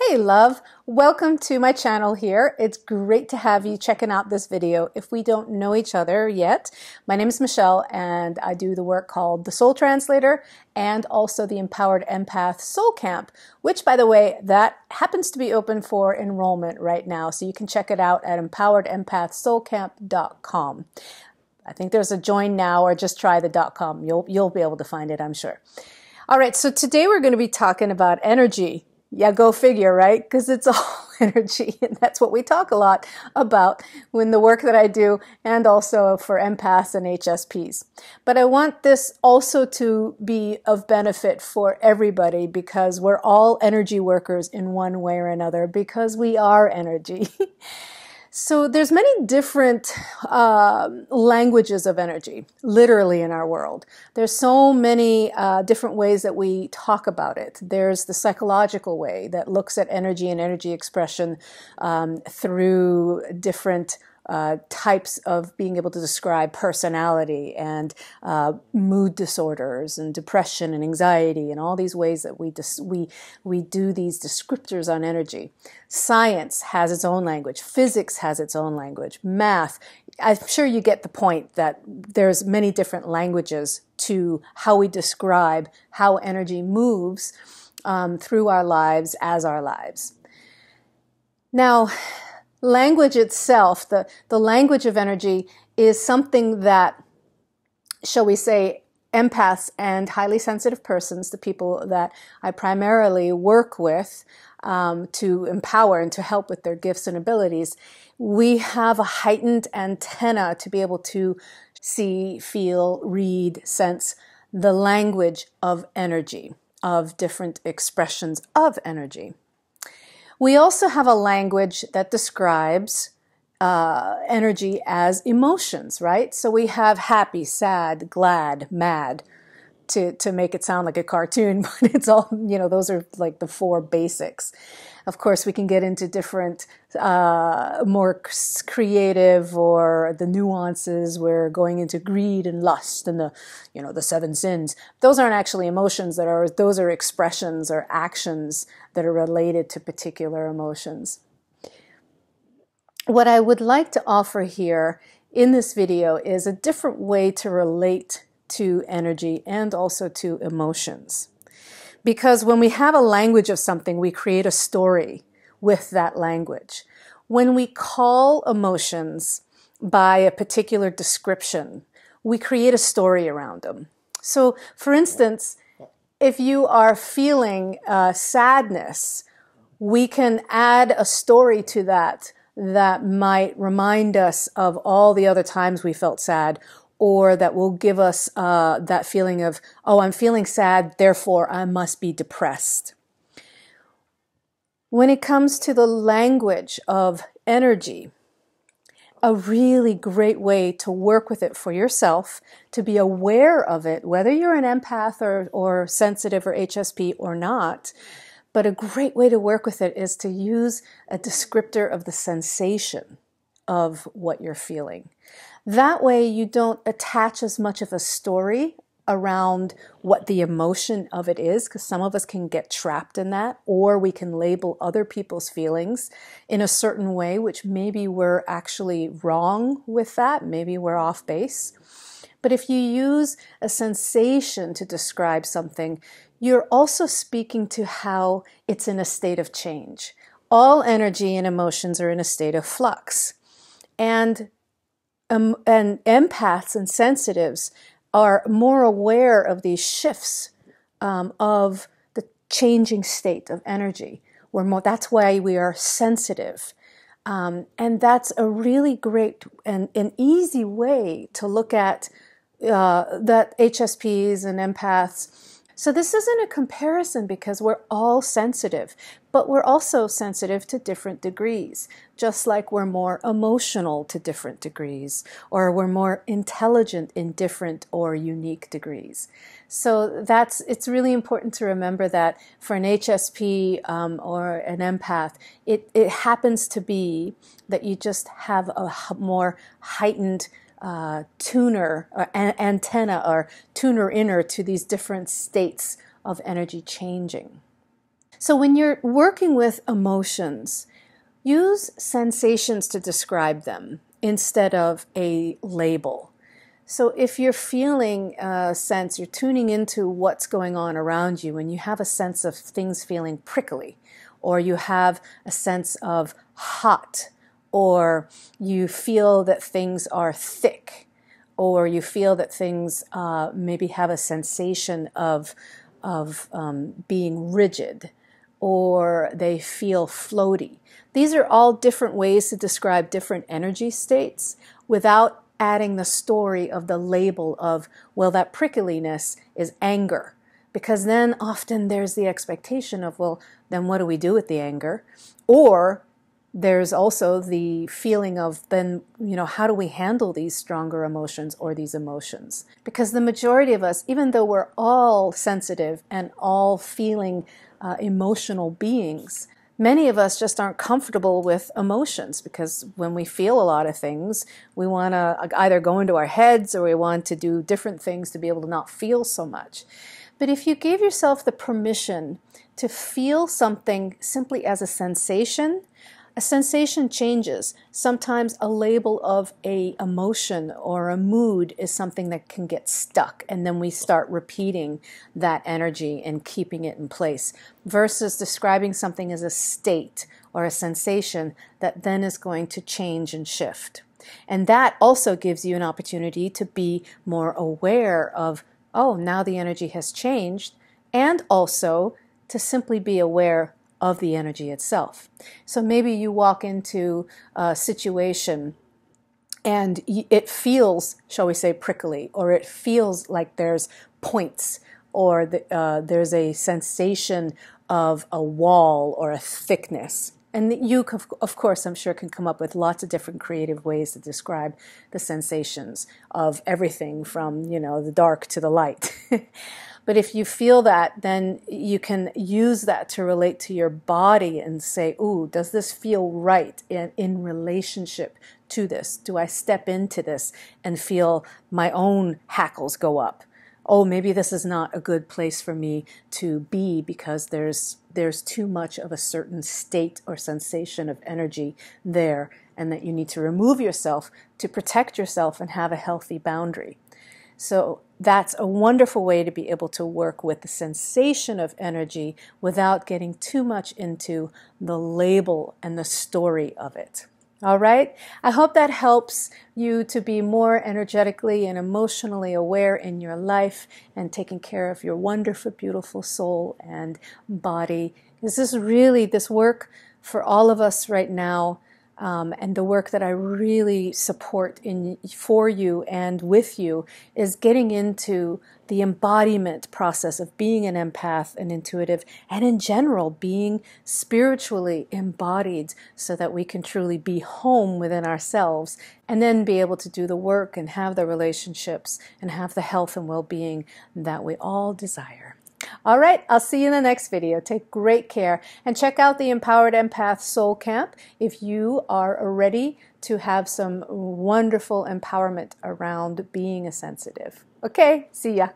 Hey love, welcome to my channel here. It's great to have you checking out this video. If we don't know each other yet, my name is Michelle and I do the work called The Soul Translator and also the Empowered Empath Soul Camp, which by the way, that happens to be open for enrollment right now. So you can check it out at empoweredempathsoulcamp.com. I think there's a join now or just try the .com. You'll be able to find it, I'm sure. All right, so today we're going to be talking about energy. Yeah, go figure, right? Because it's all energy, and that's what we talk a lot about in the work that I do, and also for empaths and HSPs. But I want this also to be of benefit for everybody because we're all energy workers in one way or another because we are energy. So there's many different languages of energy, literally in our world. There's so many different ways that we talk about it. There's the psychological way that looks at energy and energy expression through different types of being able to describe personality and mood disorders and depression and anxiety and all these ways that we do these descriptors on energy. Science has its own language. Physics has its own language. Math. I'm sure you get the point that there's many different languages to how we describe how energy moves through our lives as our lives. Now, language itself, the language of energy is something that, shall we say, empaths and highly sensitive persons, the people that I primarily work with to empower and to help with their gifts and abilities, we have a heightened antenna to be able to see, feel, read, sense the language of energy, of different expressions of energy. We also have a language that describes energy as emotions, right? So we have happy, sad, glad, mad, to make it sound like a cartoon, but it's all, those are like the four basics. Of course, we can get into different, more creative or the nuances. We're going into greed and lust and the seven sins. Those aren't actually emotions those are expressions or actions that are related to particular emotions. What I would like to offer here in this video is a different way to relate to energy and also to emotions. Because when we have a language of something, we create a story with that language. When we call emotions by a particular description, we create a story around them. So, for instance, if you are feeling sadness, we can add a story to that might remind us of all the other times we felt sad, or that will give us that feeling of, oh, I'm feeling sad, therefore I must be depressed. When it comes to the language of energy, a really great way to work with it for yourself, to be aware of it, whether you're an empath or sensitive or HSP or not, but a great way to work with it is to use a descriptor of the sensation of what you're feeling. That way you don't attach as much of a story around what the emotion of it is, because some of us can get trapped in that, or we can label other people's feelings in a certain way, which maybe we're actually wrong with that, maybe we're off base. But if you use a sensation to describe something, you're also speaking to how it's in a state of change. All energy and emotions are in a state of flux. And empaths and sensitives are more aware of these shifts of the changing state of energy. That's why we are sensitive. And that's a really great and an easy way to look at that HSPs and empaths. So this isn't a comparison because we're all sensitive, but we're also sensitive to different degrees, just like we're more emotional to different degrees, or we're more intelligent in different or unique degrees. So it's really important to remember that for an HSP or an empath, it happens to be that you just have a more heightened tuner or antenna or tuner inner to these different states of energy changing. So when you're working with emotions, use sensations to describe them instead of a label. So if you're feeling a sense, you're tuning into what's going on around you, and you have a sense of things feeling prickly, or you have a sense of hot, or you feel that things are thick, or you feel that things maybe have a sensation of being rigid, or they feel floaty. These are all different ways to describe different energy states without adding the story of the label of, well, that prickliness is anger. Because then often there's the expectation of, well, then what do we do with the anger? Or there's also the feeling of, then, how do we handle these stronger emotions or these emotions? Because the majority of us, even though we're all sensitive and all feeling emotional beings, many of us just aren't comfortable with emotions, because when we feel a lot of things, we want to either go into our heads or we want to do different things to be able to not feel so much. But if you give yourself the permission to feel something simply as a sensation changes. Sometimes a label of an emotion or a mood is something that can get stuck, and then we start repeating that energy and keeping it in place, versus describing something as a state or a sensation that then is going to change and shift. And that also gives you an opportunity to be more aware of, oh, now the energy has changed, and also to simply be aware of the energy itself. So maybe you walk into a situation and it feels, shall we say, prickly, or it feels like there's points, or there's a sensation of a wall or a thickness. And you, of course, I'm sure, can come up with lots of different creative ways to describe the sensations of everything from, the dark to the light. But if you feel that, then you can use that to relate to your body and say, ooh, does this feel right in relationship to this? Do I step into this and feel my own hackles go up? Oh, maybe this is not a good place for me to be, because there's too much of a certain state or sensation of energy there, and that you need to remove yourself to protect yourself and have a healthy boundary. So that's a wonderful way to be able to work with the sensation of energy without getting too much into the label and the story of it. All right? I hope that helps you to be more energetically and emotionally aware in your life and taking care of your wonderful, beautiful soul and body. This is really this work for all of us right now. And the work that I really support for you and with you is getting into the embodiment process of being an empath and intuitive, and in general being spiritually embodied, so that we can truly be home within ourselves, and then be able to do the work and have the relationships and have the health and well-being that we all desire. All right, I'll see you in the next video. Take great care, and check out the Empowered Empath Soul Camp if you are ready to have some wonderful empowerment around being a sensitive. Okay, see ya.